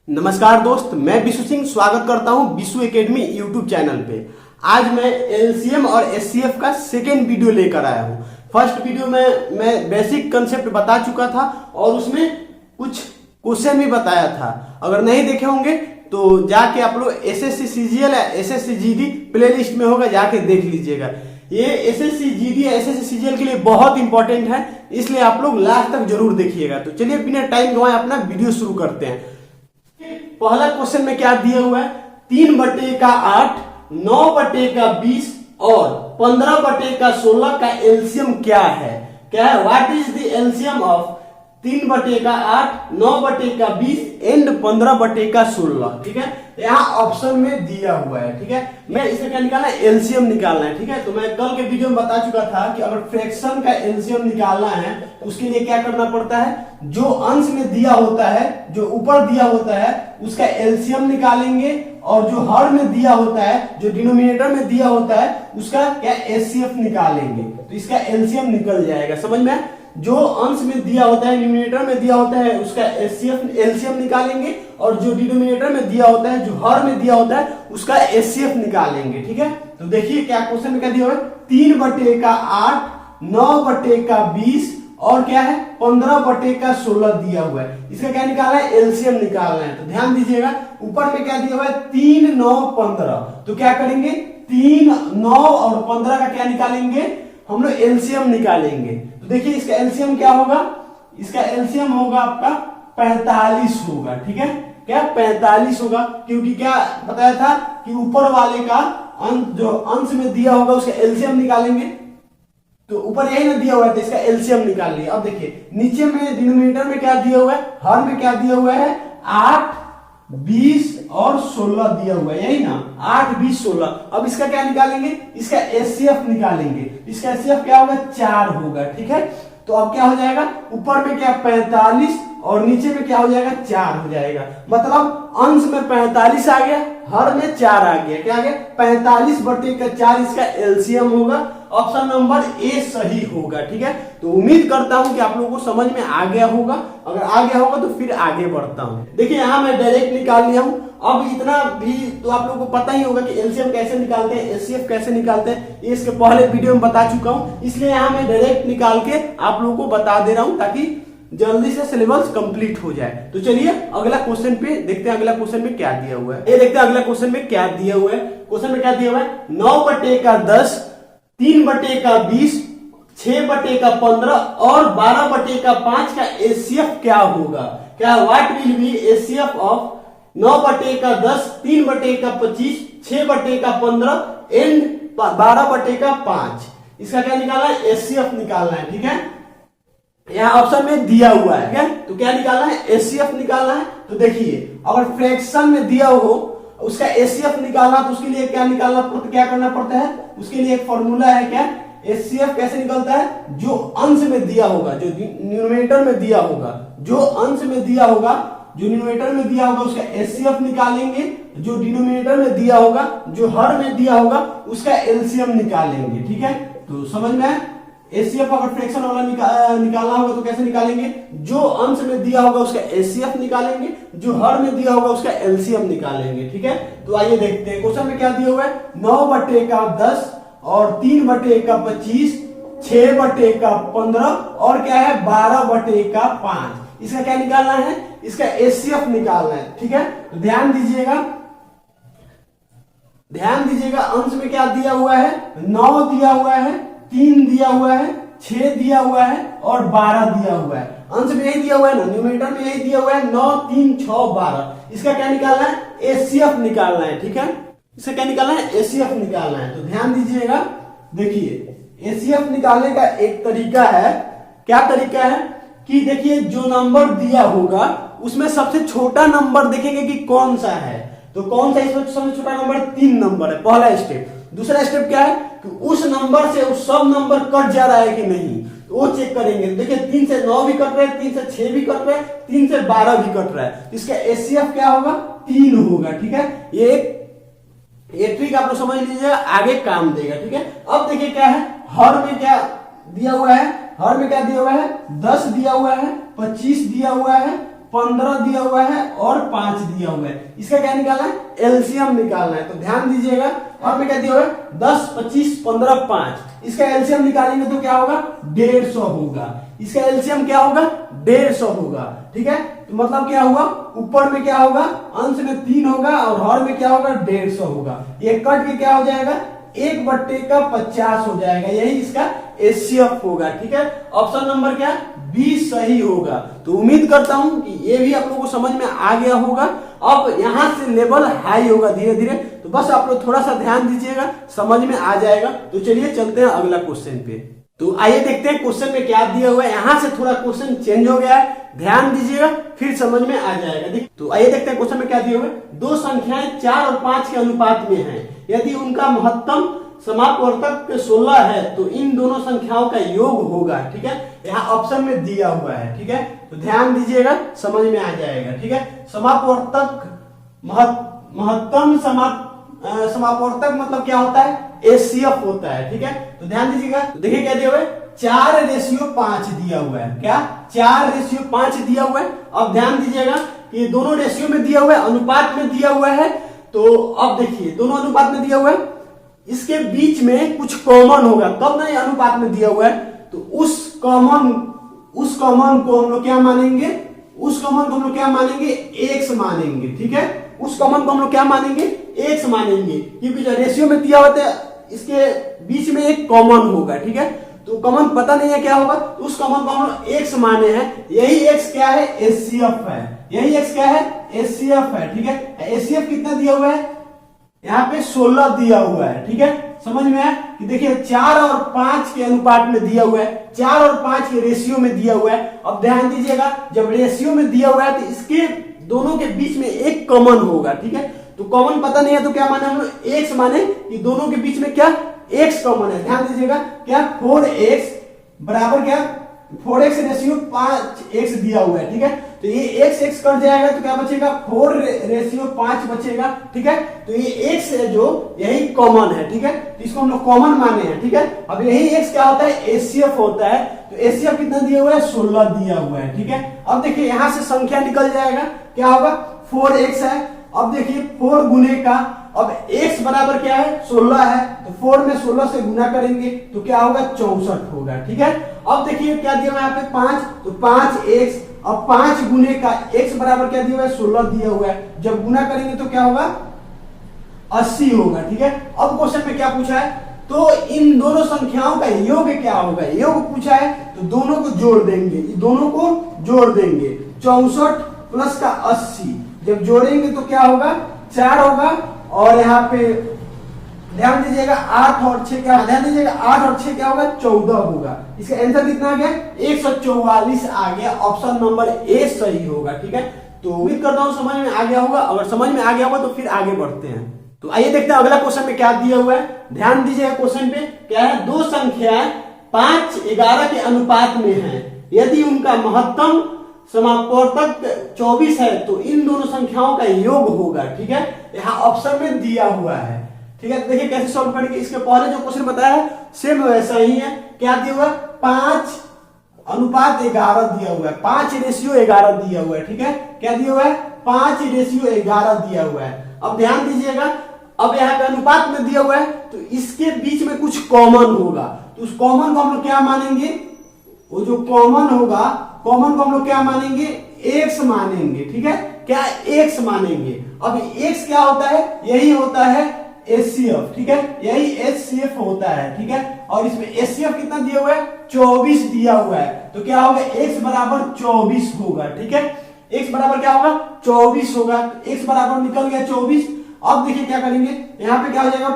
नमस्कार दोस्त, मैं विशु सिंह स्वागत करता हूं विशु एकेडमी यूट्यूब चैनल पे। आज मैं एलसीएम और एचसीएफ का सेकेंड वीडियो लेकर आया हूं। फर्स्ट वीडियो में मैं बेसिक कंसेप्ट बता चुका था और उसमें कुछ क्वेश्चन भी बताया था। अगर नहीं देखे होंगे तो जाके आप लोग एसएससी सीजीएल या एसएससी जीडी प्ले लिस्ट में होगा, जाके देख लीजिएगा। ये एसएससी जीडी या एसएससी सीजीएल के लिए बहुत इंपॉर्टेंट है, इसलिए आप लोग लास्ट तक जरूर देखिएगा। तो चलिए बिना टाइम गवाए अपना वीडियो शुरू करते हैं। पहला क्वेश्चन में क्या दिया हुआ है, 3/8, 9/20 और 15/16 का एलसीएम क्या है। क्या है, what is the LCM of 3/8, 9/20 and 15/16। ठीक है, यहाँ ऑप्शन में दिया हुआ है। ठीक है, मैं इसे क्या निकालना है, एलसीएम निकालना है। ठीक है, तो मैं कल के वीडियो में बता चुका था कि अगर फ्रैक्शन का एलसीएम निकालना है तो उसके लिए क्या करना पड़ता है, जो अंश में दिया होता है, जो ऊपर दिया होता है उसका एलसीएम निकालेंगे, और जो हर में दिया होता है, जो डिनोमिनेटर में दिया होता है उसका क्या एचसीएफ निकालेंगे। तो इसका एलसीएम निकल जाएगा। समझ में, जो अंश में दिया होता है, डिनोमिनेटर में दिया होता है उसका एलसीएम निकालेंगे, और जो डिनोमिनेटर में दिया होता है, जो हर में दिया होता है उसका एचसीएफ निकालेंगे। ठीक है, तो देखिए क्या क्वेश्चन में क्या दिया हुआ है, 3/8, 9/20 और क्या है 15/16 दिया हुआ है। इसका क्या निकालना है, एलसीएम निकालना है। तो ध्यान दीजिएगा, ऊपर में क्या दिया हुआ है, 3, 9, 15। तो क्या करेंगे, 3, 9 और 15 का क्या निकालेंगे, हम लोग एलसीएम निकालेंगे। तो देखिए इसका एलसीएम क्या होगा, इसका एलसीएम होगा आपका 45 होगा। ठीक है, क्या 45 होगा, क्योंकि क्या बताया था कि ऊपर वाले का जो अंश में दिया होगा उसका एलसीएम निकालेंगे। तो ऊपर यही ना दिया हुआ है तो इसका एलसीएम निकाल लिया। अब देखिए नीचे में डिनोमिनेटर में क्या दिया हुआ है, हर में क्या दिया हुआ है, 8, 20 और 16 दिया हुआ है, यही ना 8, 20, 16। अब इसका क्या निकालेंगे, इसका एचसीएफ निकालेंगे। इसका एचसीएफ क्या होगा, 4 होगा। ठीक है, तो अब क्या हो जाएगा, ऊपर में क्या 45 और नीचे में क्या हो जाएगा, 4 हो जाएगा। मतलब अंश में 45 आ गया, हर में 4 आ गया। क्या आ गया, 45/4 इसका एलसीएम होगा। ऑप्शन नंबर ए सही होगा। ठीक है, तो उम्मीद करता हूं कि आप लोगों को समझ में आ गया होगा। अगर आ गया होगा तो फिर आगे बढ़ता हूं। देखिए यहां मैं डायरेक्ट निकाल लिया हूं। अब इतना भी तो आप लोगों को पता ही होगा कि एलसीएम कैसे निकालते हैं, एचसीएफ कैसे निकालते हैं, ये इसके पहले वीडियो में बता चुका हूं। इसलिए यहां मैं डायरेक्ट निकाल के आप लोगों को बता दे रहा हूं ताकि जल्दी से सिलेबस कंप्लीट हो जाए। तो चलिए अगला क्वेश्चन पे देखते हैं, अगला क्वेश्चन में क्या दिया हुआ है। ये देखते हैं अगला क्वेश्चन में क्या दिया हुआ है। क्वेश्चन में क्या दिया हुआ है, 9/10, 3/20, 6/15 और 12/5 का एचसीएफ क्या होगा। क्या, what will be HCF of 9/10, 3/25, 6/15 and 12/5। इसका क्या निकालना है, एचसीएफ निकालना है। ठीक है, यहाँ ऑप्शन में दिया हुआ है। क्या, तो क्या निकालना है, एचसीएफ निकालना है। तो देखिए अगर फ्रैक्शन में दिया हो उसका एचसीएफ निकालना तो उसके लिए क्या निकालना पड़ता, क्या करना पड़ता है, उसके लिए एक फॉर्मूला है। क्या, एचसीएफ कैसे निकलता है, जो अंश में दिया होगा, जो न्यूमरेटर में दिया होगा, जो अंश में दिया होगा, जो न्यूमरेटर में दिया होगा उसका एचसीएफ निकालेंगे, जो डिनोमिनेटर में दिया होगा, जो हर में दिया होगा उसका एलसीएम निकालेंगे। ठीक है, तो समझ में, एचसीएफ अगर फ्रैक्शन वाला निकालना होगा तो कैसे निकालेंगे, जो अंश में दिया होगा उसका एचसीएफ निकालेंगे, जो हर में दिया होगा उसका एलसीएम निकालेंगे। ठीक है, तो आइए देखते हैं क्वेश्चन में क्या दिया हुआ है, 9/10 और 3/25, 6/15 और क्या है 12/5। इसका क्या निकालना है, इसका एचसीएफ निकालना है। ठीक है, तो ध्यान दीजिएगा, अंश में क्या दिया हुआ है, 9 दिया हुआ है, 3 दिया हुआ है, 6 दिया हुआ है और 12 दिया हुआ है। अंश में यही दिया हुआ है ना, न्यूमरेटर में यही दिया हुआ है, 9, 3, 6, 12। इसका क्या निकालना है, एचसीएफ निकालना है। ठीक है, इसका क्या निकालना है, एचसीएफ निकालना है। तो ध्यान दीजिएगा, देखिए एचसीएफ निकालने का एक तरीका है। क्या तरीका है कि देखिए जो नंबर दिया होगा उसमें सबसे छोटा नंबर देखेंगे कि कौन सा है। तो कौन सा, इसमें सबसे छोटा नंबर 3 नंबर है, पहला स्टेप। दूसरा स्टेप क्या है कि उस नंबर से उस सब नंबर कट जा रहा है कि नहीं, तो वो चेक करेंगे। देखिए 3 से 9 भी कट रहा है, 3 से 6 भी कट रहा है, 3 से 12 भी कट रहा है। इसका एचसीएफ क्या होगा, 3 होगा। ठीक है, ये ट्रिक आप लोग समझ लीजिएगा, आगे काम देगा। ठीक है, अब देखिए क्या है, हर में क्या दिया हुआ है, हर में क्या दिया हुआ है, 10 दिया हुआ है, 25 दिया हुआ है, 15 दिया हुआ है और 5 दिया हुआ है। इसका क्या निकालना है? एलसीएम निकालना है। तो ध्यान दीजिएगा, और में क्या दिया हुआ है? 10, 25, 15, 5। इसका एलसीएम निकालेंगे तो क्या होगा? 150 होगा। इसका एलसीएम क्या होगा? 150 होगा। ठीक है, तो मतलब क्या हुआ? ऊपर में क्या होगा? अंश में 3 होगा और हर में क्या होगा? 150 होगा। ये कट के क्या हो जाएगा? 1/50 हो जाएगा। यही इसका एचसीएफ होगा। ठीक है, ऑप्शन नंबर क्या? बी सही होगा। तो उम्मीद करता हूं कि ये भी आप लोगों को समझ में आ गया होगा। अब यहां से लेवल हाई होगा धीरे धीरे, तो बस आप लोग थोड़ा सा ध्यान दीजिएगा, समझ में आ जाएगा। तो चलिए चलते हैं अगला क्वेश्चन पे। तो आइए देखते हैं क्वेश्चन में क्या दिया हुआ है। यहां से थोड़ा क्वेश्चन चेंज हो गया है, ध्यान दीजिएगा, फिर समझ में आ जाएगा। तो आइए देखते हैं क्वेश्चन में क्या दिया हुआ है। दो संख्याएं 4 और 5 के अनुपात में हैं। यदि उनका महत्तम समापवर्तक 16 है तो इन दोनों संख्याओं का योग होगा। ठीक है, यहाँ ऑप्शन में दिया हुआ है। ठीक है, तो ध्यान दीजिएगा, समझ में आ जाएगा। ठीक है, समापवर्तक महत्तम समापवर्तक मतलब क्या होता है? एचसीएफ होता है। ठीक है, तो ध्यान दीजिएगा। तो देखिए क्या दिया हुआ है? 4:5 दिया हुआ है। क्या? 4:5 दिया हुआ है। अब ध्यान दीजिएगा कि दोनों रेशियो में दिया हुआ है, अनुपात में दिया हुआ है। तो अब देखिए, दोनों अनुपात में दिया हुआ है, इसके बीच में कुछ कॉमन होगा तब ना ये अनुपात में दिया हुआ है। तो उस कॉमन को हम लोग क्या मानेंगे? उस कॉमन को हम लोग क्या मानेंगे? एक्स मानेंगे। ठीक है, उस कॉमन को हम लोग क्या मानेंगे? एक्स मानेंगे, क्योंकि जो रेशियो में दिया होता है इसके बीच में एक कॉमन होगा। ठीक है, तो कॉमन पता नहीं है क्या होगा, तो उस कॉमन को हम लोग एक्स माने हैं। यही एक्स क्या है? एचसीएफ है। यही एक्स क्या है? एचसीएफ है। ठीक है, एचसीएफ कितना दिया हुआ है? यहाँ पे 16 दिया हुआ है। ठीक है, समझ में आया कि देखिए 4 और 5 के अनुपात में दिया हुआ है, 4 और 5 के रेशियो में दिया हुआ है। अब ध्यान दीजिएगा, जब रेशियो में दिया हुआ है तो इसके दोनों के बीच में एक कॉमन होगा। ठीक है, तो कॉमन पता नहीं है तो क्या माने हम लोग? एक्स माने कि दोनों के बीच में क्या? एक्स कॉमन है। ध्यान दीजिएगा, क्या? 4x बराबर क्या? 4x रेशियो 5x दिया हुआ है। ठीक है, तो ये x कट जाएगा तो क्या बचेगा? 4:5 बचेगा। ठीक है, तो ये x है जो यही कॉमन है। ठीक है, तो इसको हम लोग कॉमन माने हैं। ठीक है, अब यही x क्या होता है? एचसीएफ होता है। तो एचसीएफ कितना दिया हुआ है? 16 दिया हुआ है। ठीक है, अब देखिए यहां से संख्या निकल जाएगा, क्या होगा? 4x है। अब देखिए 4 गुने का, अब x बराबर क्या है? 16 है, तो 4 में 16 से गुना करेंगे तो क्या होगा? 64 होगा। ठीक है, अब देखिए क्या दिया हुआ है यहाँ पे? 5, तो 5x। अब 5 गुने का x बराबर क्या दिया हुआ है? 16 दिया हुआ है। जब गुना करेंगे तो क्या होगा? 80 होगा। ठीक है, अब क्वेश्चन में क्या पूछा है? तो इन दोनों संख्याओं का योग क्या होगा? योग पूछा है, तो दोनों को जोड़ देंगे, दोनों को जोड़ देंगे। 64 प्लस का 80 जब जोड़ेंगे तो क्या होगा? 4 होगा। और यहाँ पे ध्यान दीजिएगा 8 और 6 क्या? ध्यान दीजिएगा 8 और 6 क्या होगा? 14 होगा। इसका आंसर कितना आ गया? 144 आ गया। ऑप्शन नंबर ए सही होगा। ठीक है, तो उम्मीद करता हूं समझ में आ गया होगा। अगर समझ में आ गया होगा तो फिर आगे बढ़ते हैं। तो आइए देखते हैं अगला क्वेश्चन में क्या दिया हुआ है। ध्यान दीजिएगा, क्वेश्चन पे क्या है? दो संख्याएं 5, 11 के अनुपात में है। यदि उनका महत्तम समापवर्तक 24 है तो इन दोनों संख्याओं का योग होगा। ठीक है, यहाँ ऑप्शन में दिया हुआ है। ठीक है, तो देखिए कैसे सॉल्व करेंगे। इसके पहले जो क्वेश्चन बताया है सेम वैसा ही है। क्या दिया हुआ है? 5:11 दिया हुआ है। 5:11 दिया हुआ है। ठीक है, क्या दिया हुआ है? 5:11 दिया हुआ है। अब ध्यान दीजिएगा, अब यहाँ पे अनुपात में दिया हुआ है तो इसके बीच में कुछ कॉमन होगा, तो उस कॉमन को हम लोग क्या मानेंगे? वो जो कॉमन होगा, कॉमन को हम लोग क्या मानेंगे? एक्स मानेंगे। ठीक है, क्या? एक्स मानेंगे। अब एक्स क्या होता है? यही होता है एचसीएफ। ठीक है, यही एचसीएफ होता है। ठीक है, और इसमें एचसीएफ कितना दिया हुआ है? 24 दिया हुआ है। तो क्या होगा? x बराबर 24 होगा। ठीक है, x बराबर क्या होगा? 24 होगा। x बराबर निकल गया 24। अब देखिए क्या करेंगे, यहाँ पे क्या हो जाएगा?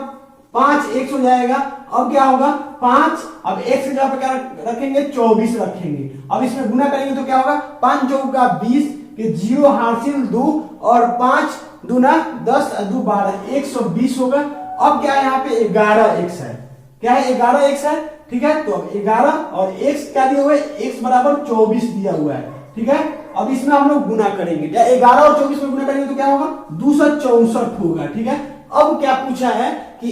5x हो जाएगा। अब क्या होगा? 5, अब x की जगह पे क्या रखेंगे? 24 रखेंगे। अब इसमें गुना करेंगे तो क्या होगा? 5 चौका 20 के 0 हासिल 2 और 5 दूना 10 2 12, 120 होगा। अब क्या है? यहाँ पे 11x है। क्या है? 11x है। ठीक है, तो अब 11 और x क्या दिया हुआ है? x बराबर 24 दिया हुआ है। ठीक है, अब इसमें हम लोग गुना करेंगे। क्या 11 और 24 में गुना करेंगे तो क्या होगा? 264 होगा। ठीक है, अब क्या पूछा है कि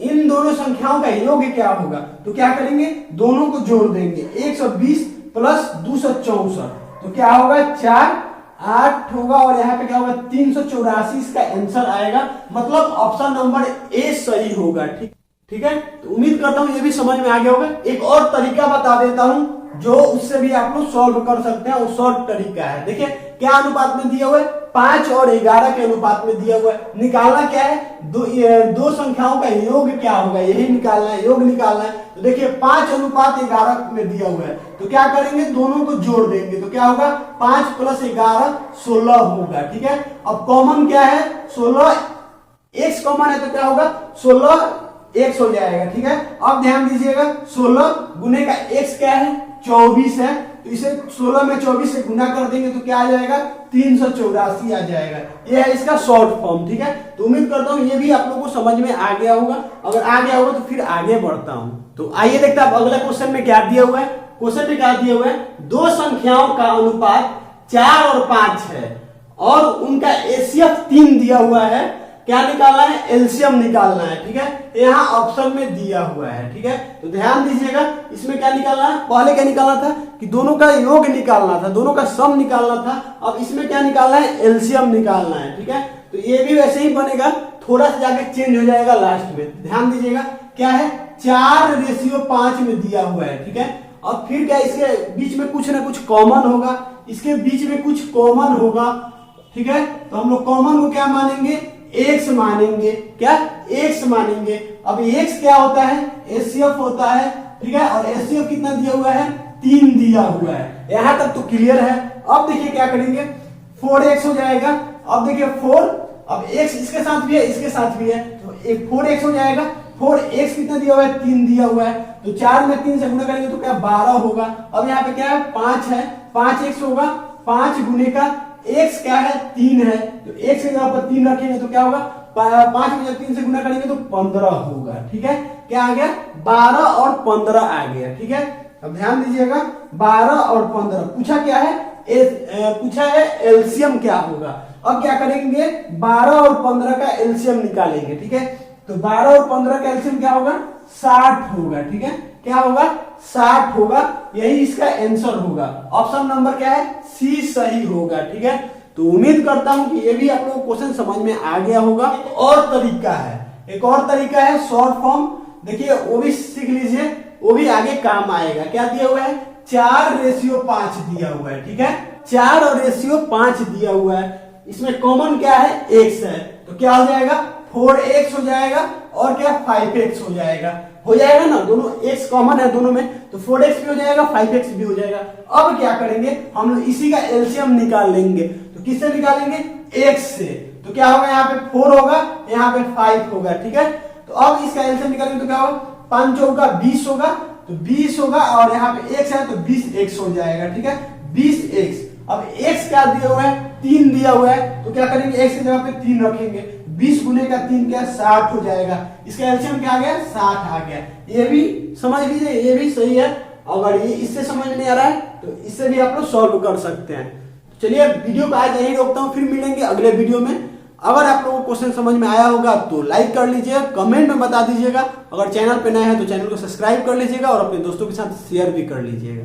इन दोनों संख्याओं का योग क्या होगा? तो क्या करेंगे? दोनों को जोड़ देंगे। 120 प्लस 264 तो क्या होगा? 4 8 होगा और यहाँ पे क्या होगा 384 इसका आंसर आएगा। मतलब ऑप्शन नंबर ए सही होगा। ठीक है, तो उम्मीद करता हूँ ये भी समझ में आ गया होगा। एक और तरीका बता देता हूँ जो उससे भी आप लोग सॉल्व कर सकते हैं, वो शॉर्ट तरीका है। देखिए क्या अनुपात में दिया हुआ है, 5 और 11 के अनुपात में दिया हुआ है। निकालना क्या है, दो संख्याओं का योग क्या होगा, यही निकालना है, योग निकालना है। तो देखिए 5 अनुपात 11 में दिया हुआ है, तो क्या करेंगे, दोनों को जोड़ देंगे तो क्या होगा, 5 + 11 16 होगा। ठीक है, अब कॉमन क्या है, 16 x कॉमन है तो क्या होगा, 16 x हो जाएगा। ठीक है, अब ध्यान दीजिएगा 16 गुने का x क्या है, 24 है, तो इसे 16 में 24 से गुना कर देंगे तो क्या आ जाएगा, 384 आ जाएगा। ये है इसका शॉर्ट फॉर्म। ठीक है, तो उम्मीद करता हूँ ये भी आप लोगों को समझ में आ गया होगा। अगर आ गया होगा तो फिर आगे बढ़ता हूँ। तो आइए देखते हैं अगला क्वेश्चन में क्या दिया हुआ है। क्वेश्चन में क्या दिया हुआ है, दो संख्याओं का अनुपात 4 और 5 है और उनका एचसीएफ 3 दिया हुआ है। क्या निकालना है, एलसीएम निकालना है। ठीक है, यहाँ ऑप्शन में दिया हुआ है। ठीक है, तो ध्यान दीजिएगा इसमें क्या निकालना है, पहले क्या निकालना था कि दोनों का योग निकालना था, दोनों का सम निकालना था। अब इसमें क्या निकालना है, एलसीएम निकालना है। ठीक है, तो ये भी वैसे ही बनेगा, थोड़ा सा जाके चेंज हो जाएगा लास्ट में। ध्यान दीजिएगा क्या है, 4:5 में दिया हुआ है। ठीक है, अब फिर क्या इसके बीच में कुछ ना कुछ कॉमन होगा, इसके बीच में कुछ कॉमन होगा। ठीक है, तो हम लोग कॉमन को क्या मानेंगे, x मानेंगे। क्या, x मानेंगे। अब x क्या होता है, एचसीएफ होता है। ठीक है, और एचसीएफ कितना दिया हुआ है, 3 दिया हुआ है। यहां तक तो क्लियर है। अब देखिए क्या करेंगे, 4x हो जाएगा। अब देखिए 4, अब x इसके साथ भी है, इसके साथ भी है, तो एक 4x हो जाएगा। 4x कितना दिया हुआ है, 3 दिया हुआ है, तो 4 में 3 से गुणा करेंगे तो क्या 12 होगा। अब यहाँ पे क्या है, 5 है, 5x होगा, 5 गुने का x क्या है, 3 है, तो x के जगह पर 3 रखेंगे तो क्या होगा, 5 में जब 3 से गुना करेंगे तो 15 होगा। ठीक है, क्या आ गया, 12 और 15 आ गया। ठीक है, अब ध्यान दीजिएगा 12 और 15 पूछा क्या है, पूछा है एलसीएम क्या होगा। अब क्या करेंगे, 12 और 15 का एलसीएम निकालेंगे। ठीक है, तो 12 और 15 का एलसीएम क्या होगा, 60 होगा। ठीक है, क्या होगा, 60 होगा। यही इसका आंसर होगा। ऑप्शन नंबर क्या है, सी सही होगा। ठीक है, तो उम्मीद करता हूं कि ये भी आप लोगों को क्वेश्चन समझ में आ गया होगा। एक और तरीका है, एक और तरीका है शॉर्ट फॉर्म। देखिए वो भी सीख लीजिए, वो भी आगे काम आएगा। क्या दिया हुआ है, 4:5 दिया हुआ है। ठीक है, 4 और 5 दिया हुआ है। इसमें कॉमन क्या है, x है, तो क्या हो जाएगा, 4x हो जाएगा और क्या 5x हो जाएगा। हो जाएगा ना, दोनों x कॉमन है दोनों में, तो 4x भी हो जाएगा, 5x भी हो जाएगा। अब क्या करेंगे, हम लोग इसी का एलसीएम निकाल लेंगे। तो किससे निकालेंगे, x से। तो क्या होगा, यहाँ पे 4 होगा, यहाँ पे 5 होगा। ठीक है, तो अब इसका एलसीएम निकालेंगे तो क्या होगा, 5 चौका 20 होगा, तो 20 होगा और यहाँ पे x है तो 20x हो जाएगा। ठीक है, 20x। अब x क्या दिया हुआ है, 3 दिया हुआ है, तो क्या करेंगे, x की जगह पे 3 रखेंगे। 20 गुने का 3 क्या, 60 हो जाएगा। इसका एलसीएम क्या आ गया, 60 आ गया। ये भी समझ लीजिए, ये भी सही है। अगर ये इससे समझ नहीं आ रहा है तो इससे भी आप लोग सॉल्व कर सकते हैं। चलिए वीडियो को आज यहीं रोकता हूँ, फिर मिलेंगे अगले वीडियो में। अगर आप लोगों को क्वेश्चन समझ में आया होगा तो लाइक कर लीजिएगा, कमेंट में बता दीजिएगा। अगर चैनल पे नए हैं तो चैनल को सब्सक्राइब कर लीजिएगा और अपने दोस्तों के साथ शेयर भी कर लीजिएगा।